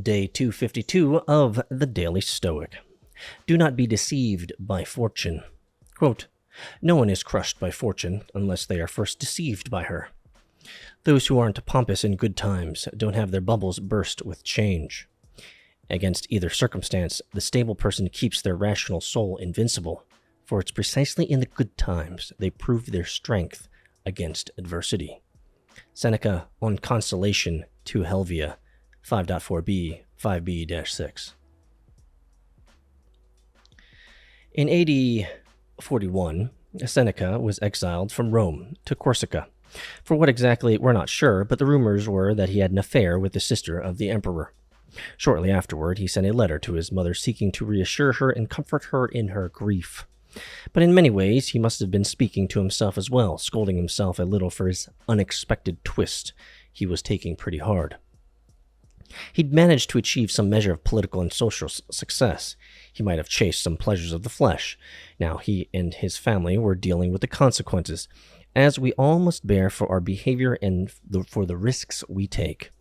Day 252 of the Daily Stoic. Do not be deceived by fortune. Quote, no one is crushed by fortune unless they are first deceived by her. Those who aren't pompous in good times don't have their bubbles burst with change. Against either circumstance, the stable person keeps their rational soul invincible, for it's precisely in the good times they prove their strength against adversity. Seneca on Constellation to Helvia, 5.4b, 5b-6. In AD 41, Seneca was exiled from Rome to Corsica. For what exactly, we're not sure, but the rumors were that he had an affair with the sister of the emperor. Shortly afterward, he sent a letter to his mother seeking to reassure her and comfort her in her grief. But in many ways, he must have been speaking to himself as well, scolding himself a little for his unexpected twist he was taking pretty hard. He'd managed to achieve some measure of political and social success. He might have chased some pleasures of the flesh. Now he and his family were dealing with the consequences, as we all must bear for our behavior and for the risks we take.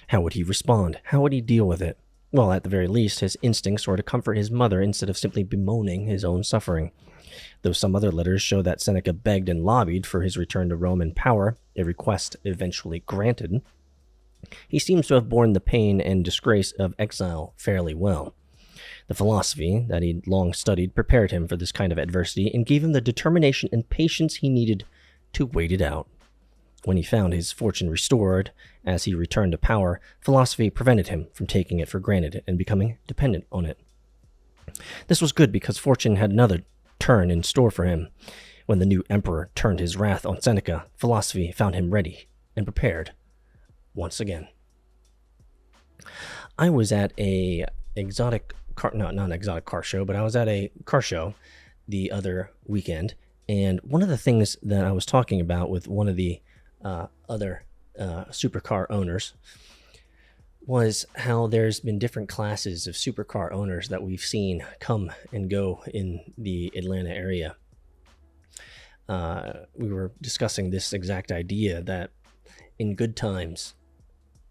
How would he respond? How would he deal with it? Well, at the very least, his instincts were to comfort his mother instead of simply bemoaning his own suffering. Though some other letters show that Seneca begged and lobbied for his return to Roman power, a request eventually granted, he seems to have borne the pain and disgrace of exile fairly well. The philosophy that he'd long studied prepared him for this kind of adversity and gave him the determination and patience he needed to wait it out. When he found his fortune restored as he returned to power, philosophy prevented him from taking it for granted and becoming dependent on it. This was good because fortune had another turn in store for him. When the new emperor turned his wrath on Seneca, philosophy found him ready and prepared once again. I was at a not an exotic car show, but I was at a car show the other weekend, and one of the things that I was talking about with one of the other supercar owners was how there's been different classes of supercar owners that we've seen come and go in the Atlanta area. We were discussing this exact idea that in good times,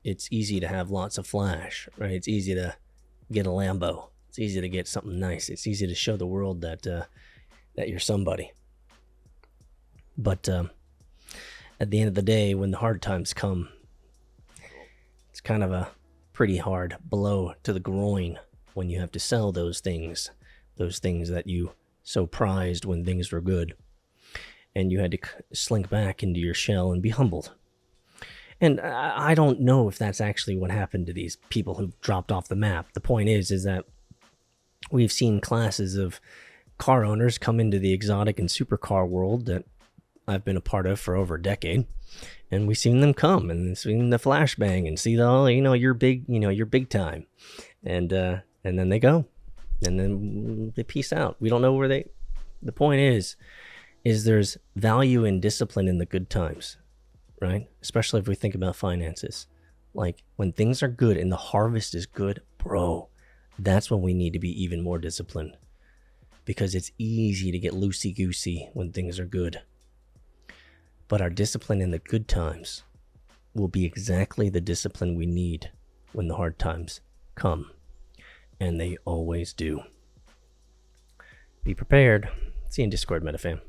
it's easy to have lots of flash, right? It's easy to get a Lambo. It's easy to get something nice. It's easy to show the world that you're somebody. But at the end of the day, when the hard times come, it's kind of a pretty hard blow to the groin when you have to sell those things that you so prized when things were good, and you had to slink back into your shell and be humbled. And I don't know if that's actually what happened to these people who've dropped off the map. The point is that we've seen classes of car owners come into the exotic and supercar world that I've been a part of for over a decade, and we've seen them come and seen the flashbang and see you're big time, and then they go, and then they peace out. We don't know where they. The point is there's value and discipline in the good times, right? Especially if we think about finances. Like when things are good and the harvest is good, bro, that's when we need to be even more disciplined, because it's easy to get loosey-goosey when things are good. But our discipline in the good times will be exactly the discipline we need when the hard times come. And they always do. Be prepared. See you in Discord, MetaFam.